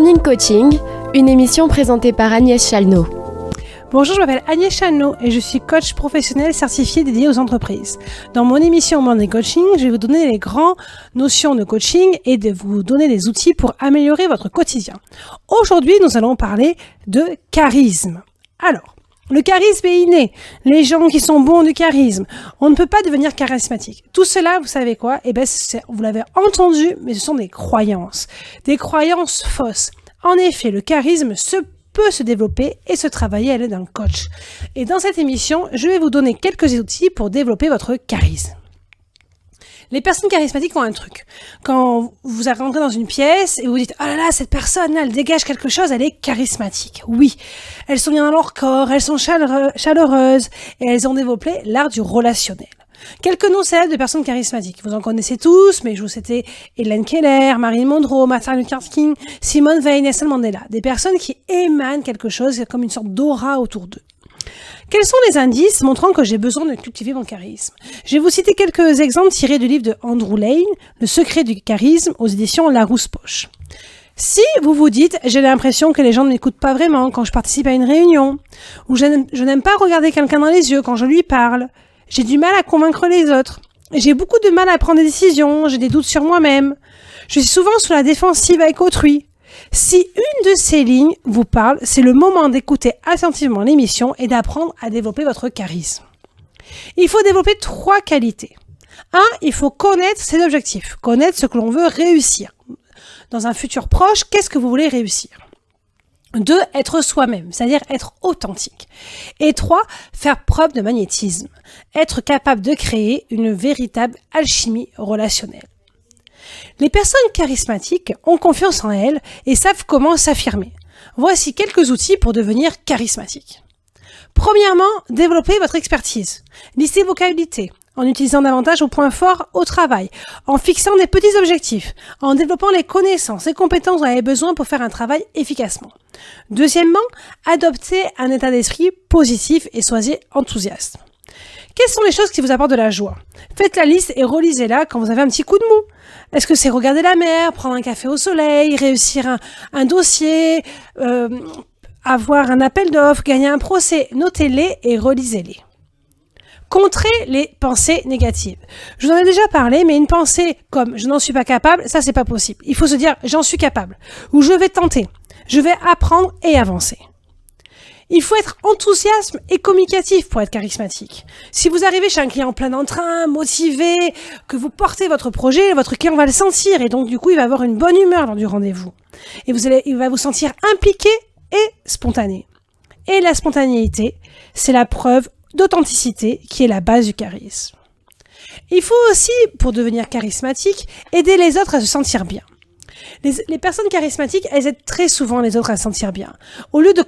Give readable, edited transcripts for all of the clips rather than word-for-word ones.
Morning Coaching, une émission présentée par Agnès Chalnot. Bonjour, je m'appelle Agnès Chalnot et je suis coach professionnel certifié dédié aux entreprises. Dans mon émission Morning Coaching, je vais vous donner les grandes notions de coaching et de vous donner des outils pour améliorer votre quotidien. Aujourd'hui, nous allons parler de charisme. Alors, le charisme est inné. Les gens qui sont bons du charisme, on ne peut pas devenir charismatique. Tout cela, vous savez quoi? Vous l'avez entendu, mais ce sont des croyances fausses. En effet, le charisme peut se développer et se travailler à l'aide d'un coach. Et dans cette émission, je vais vous donner quelques outils pour développer votre charisme. Les personnes charismatiques ont un truc. Quand vous rentrez dans une pièce et vous dites « Oh là là, cette personne-là, elle dégage quelque chose, elle est charismatique. » Oui, elles sont bien dans leur corps, elles sont chaleureuses et elles ont développé l'art du relationnel. Quelques noms célèbres de personnes charismatiques. Vous en connaissez tous, mais je vous citais Hélène Keller, Marilyn Monroe, Martin Luther King, Simone Veil, Nelson Mandela. Des personnes qui émanent quelque chose comme une sorte d'aura autour d'eux. Quels sont les indices montrant que j'ai besoin de cultiver mon charisme? Je vais vous citer quelques exemples tirés du livre de Andrew Lane, Le secret du charisme, aux éditions Larousse-Poche. Si vous vous dites « J'ai l'impression que les gens ne m'écoutent pas vraiment quand je participe à une réunion » ou « Je n'aime pas regarder quelqu'un dans les yeux quand je lui parle » j'ai du mal à convaincre les autres. J'ai beaucoup de mal à prendre des décisions. J'ai des doutes sur moi-même. Je suis souvent sous la défensive avec autrui. Si une de ces lignes vous parle, c'est le moment d'écouter attentivement l'émission et d'apprendre à développer votre charisme. Il faut développer 3 qualités. 1, il faut connaître ses objectifs, connaître ce que l'on veut réussir. Dans un futur proche, qu'est-ce que vous voulez réussir? 2, être soi-même, c'est-à-dire être authentique. Et 3, faire preuve de magnétisme, être capable de créer une véritable alchimie relationnelle. Les personnes charismatiques ont confiance en elles et savent comment s'affirmer. Voici quelques outils pour devenir charismatique. Premièrement, développez votre expertise. Listez vos qualités en utilisant davantage vos points forts au travail, en fixant des petits objectifs, en développant les connaissances et compétences dont vous avez besoin pour faire un travail efficacement. Deuxièmement, adoptez un état d'esprit positif et soyez enthousiaste. Quelles sont les choses qui vous apportent de la joie? Faites la liste et relisez-la quand vous avez un petit coup de mou. Est-ce que c'est regarder la mer, prendre un café au soleil, réussir un dossier, avoir un appel d'offres, gagner un procès? Notez-les et relisez-les. Contrez les pensées négatives. Je vous en ai déjà parlé, mais une pensée comme « je n'en suis pas capable », ça c'est pas possible. Il faut se dire « j'en suis capable » ou « je vais tenter », « je vais apprendre et avancer ». Il faut être enthousiaste et communicatif pour être charismatique. Si vous arrivez chez un client plein d'entrain, motivé, que vous portez votre projet, votre client va le sentir et donc du coup il va avoir une bonne humeur lors du rendez-vous. Et il va vous sentir impliqué et spontané. Et la spontanéité, c'est la preuve d'authenticité qui est la base du charisme. Il faut aussi, pour devenir charismatique, aider les autres à se sentir bien. Les personnes charismatiques, elles aident très souvent les autres à se sentir bien. Au lieu de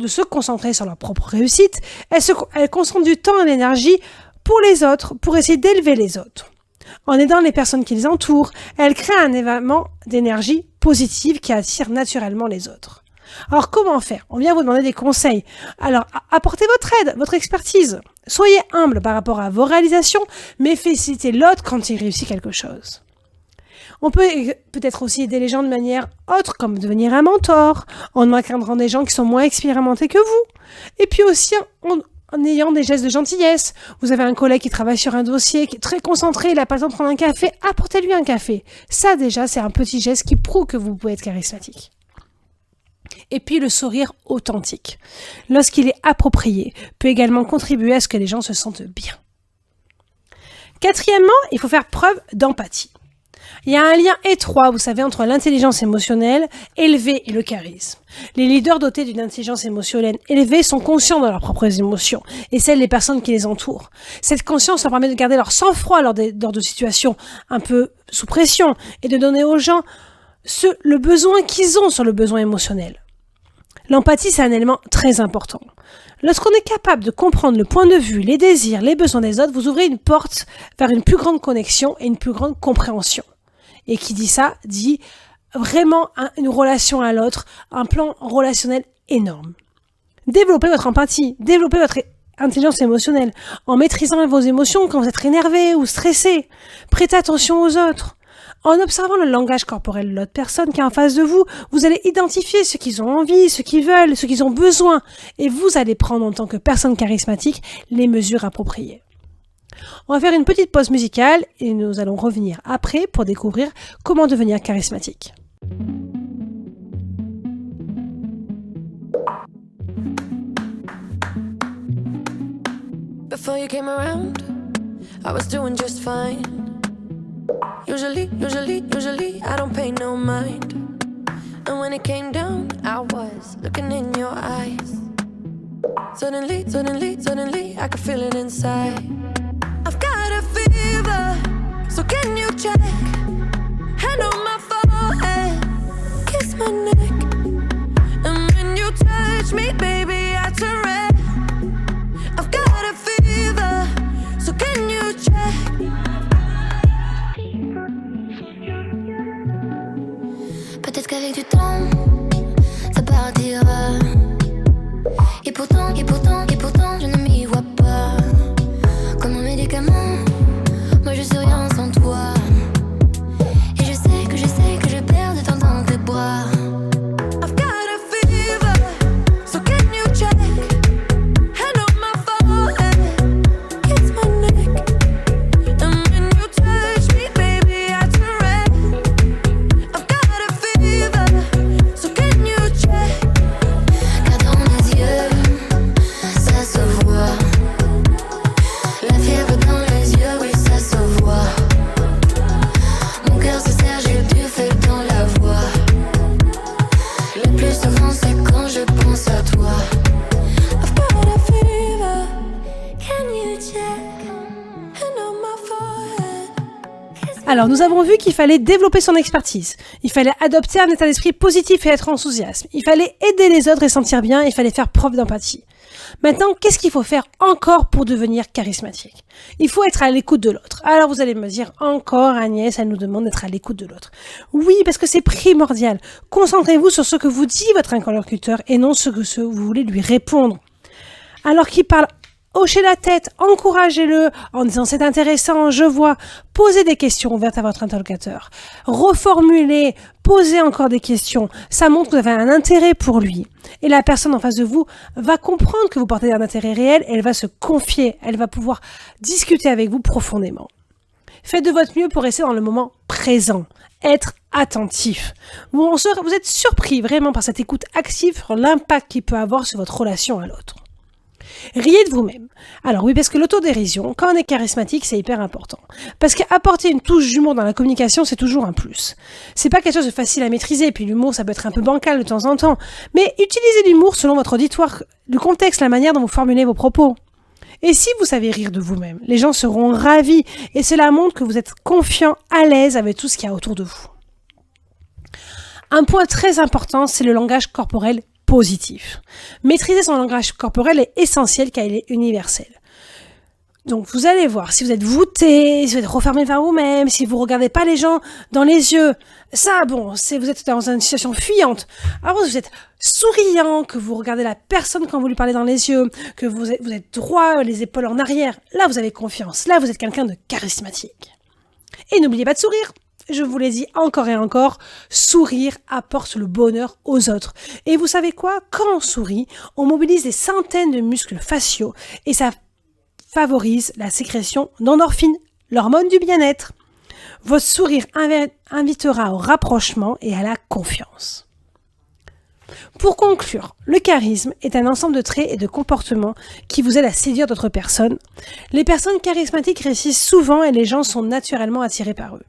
se concentrer sur leur propre réussite, elles concentrent du temps et de l'énergie pour les autres, pour essayer d'élever les autres. En aidant les personnes qui les entourent, elles créent un événement d'énergie positive qui attire naturellement les autres. Alors comment faire? On vient vous demander des conseils. Alors apportez votre aide, votre expertise. Soyez humble par rapport à vos réalisations, mais félicitez l'autre quand il réussit quelque chose. On peut peut-être aussi aider les gens de manière autre, comme devenir un mentor, en encadrant des gens qui sont moins expérimentés que vous. Et puis aussi en ayant des gestes de gentillesse. Vous avez un collègue qui travaille sur un dossier, qui est très concentré, il n'a pas le temps de prendre un café, apportez-lui un café. Ça déjà, c'est un petit geste qui prouve que vous pouvez être charismatique. Et puis le sourire authentique, lorsqu'il est approprié, peut également contribuer à ce que les gens se sentent bien. Quatrièmement, il faut faire preuve d'empathie. Il y a un lien étroit, vous savez, entre l'intelligence émotionnelle élevée et le charisme. Les leaders dotés d'une intelligence émotionnelle élevée sont conscients de leurs propres émotions et celles des personnes qui les entourent. Cette conscience leur permet de garder leur sang-froid lors de situations un peu sous pression et de donner aux gens le besoin qu'ils ont sur le besoin émotionnel. L'empathie, c'est un élément très important. Lorsqu'on est capable de comprendre le point de vue, les désirs, les besoins des autres, vous ouvrez une porte vers une plus grande connexion et une plus grande compréhension. Et qui dit ça, dit vraiment une relation à l'autre, un plan relationnel énorme. Développez votre empathie, développez votre intelligence émotionnelle en maîtrisant vos émotions quand vous êtes énervé ou stressé. Prêtez attention aux autres. En observant le langage corporel de l'autre personne qui est en face de vous, vous allez identifier ce qu'ils ont envie, ce qu'ils veulent, ce qu'ils ont besoin, et vous allez prendre en tant que personne charismatique les mesures appropriées. On va faire une petite pause musicale et nous allons revenir après pour découvrir comment devenir charismatique. Before you came around, I was doing just fine. Usually, I don't pay no mind. And when it came down, I was looking in your eyes. Suddenly, I could feel it inside. I've got a fever, so can you check? Hand on my forehead, kiss my neck. And when you touch me, baby, I turn red. I've got a fever, so can you check? Peut-être qu'avec du temps, ça partira. Et pourtant, je ne m'y vois pas. Comme un médicament, moi je suis rien sans toi. Et je sais que je perds de temps dans tes bras. I've got a fever, so can you check? Hand on my forehead, kiss my neck. And when you touch me, baby, I turn red. I've got a fever, so can you check? Car dans mes yeux, ça se voit. La fièvre dans les yeux, oui, ça se voit. Mon cœur se serre, j'ai du feu dans la voix. Le plus souvent, c'est quand je pense à toi. I've got a fever, Can you check? hand on my forehead. Alors, nous avons vu qu'il fallait développer son expertise. Il fallait adopter un état d'esprit positif et être enthousiaste. Il fallait aider les autres et sentir bien. Il fallait faire preuve d'empathie. Maintenant, qu'est-ce qu'il faut faire encore pour devenir charismatique? Il faut être à l'écoute de l'autre. Alors, vous allez me dire, encore Agnès, elle nous demande d'être à l'écoute de l'autre. Oui, parce que c'est primordial. Concentrez-vous sur ce que vous dit votre interlocuteur et non ce que vous voulez lui répondre. Alors qu'il parle, hochez la tête, encouragez-le en disant c'est intéressant, je vois. Posez des questions ouvertes à votre interlocuteur. Reformulez, posez encore des questions. Ça montre que vous avez un intérêt pour lui. Et la personne en face de vous va comprendre que vous portez un intérêt réel et elle va se confier. Elle va pouvoir discuter avec vous profondément. Faites de votre mieux pour rester dans le moment présent. Être attentif. Vous êtes surpris vraiment par cette écoute active sur l'impact qu'il peut avoir sur votre relation à l'autre. Riez de vous-même. Alors oui, parce que l'autodérision, quand on est charismatique, c'est hyper important. Parce qu'apporter une touche d'humour dans la communication, c'est toujours un plus. C'est pas quelque chose de facile à maîtriser, puis l'humour, ça peut être un peu bancal de temps en temps. Mais utilisez l'humour selon votre auditoire, le contexte, la manière dont vous formulez vos propos. Et si vous savez rire de vous-même, les gens seront ravis, et cela montre que vous êtes confiant, à l'aise avec tout ce qu'il y a autour de vous. Un point très important, c'est le langage corporel positif. Maîtriser son langage corporel est essentiel car il est universel. Donc vous allez voir, si vous êtes voûté, si vous êtes refermé vers vous-même, si vous regardez pas les gens dans les yeux, ça bon, c'est vous êtes dans une situation fuyante. Alors vous êtes souriant, que vous regardez la personne quand vous lui parlez dans les yeux, que vous êtes droit, les épaules en arrière, là vous avez confiance, là vous êtes quelqu'un de charismatique. Et n'oubliez pas de sourire. Je vous l'ai dit encore et encore, sourire apporte le bonheur aux autres. Et vous savez quoi? Quand on sourit, on mobilise des centaines de muscles faciaux et ça favorise la sécrétion d'endorphines, l'hormone du bien-être. Votre sourire invitera au rapprochement et à la confiance. Pour conclure, le charisme est un ensemble de traits et de comportements qui vous aident à séduire d'autres personnes. Les personnes charismatiques réussissent souvent et les gens sont naturellement attirés par eux.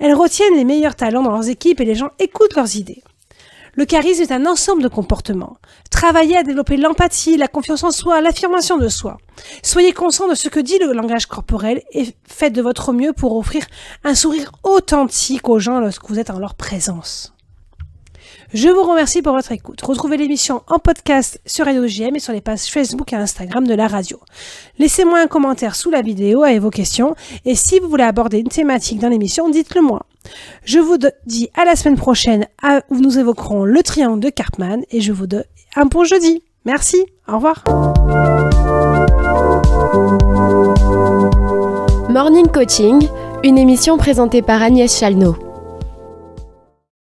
Elles retiennent les meilleurs talents dans leurs équipes et les gens écoutent leurs idées. Le charisme est un ensemble de comportements. Travaillez à développer l'empathie, la confiance en soi, l'affirmation de soi. Soyez conscient de ce que dit le langage corporel et faites de votre mieux pour offrir un sourire authentique aux gens lorsque vous êtes en leur présence. Je vous remercie pour votre écoute. Retrouvez l'émission en podcast sur Radio JM et sur les pages Facebook et Instagram de la radio. Laissez-moi un commentaire sous la vidéo avec vos questions et si vous voulez aborder une thématique dans l'émission, dites-le moi. Je vous dis à la semaine prochaine où nous évoquerons le triangle de Karpman et je vous donne un bon jeudi. Merci, au revoir. Morning Coaching, Une émission présentée par Agnès Chalnot.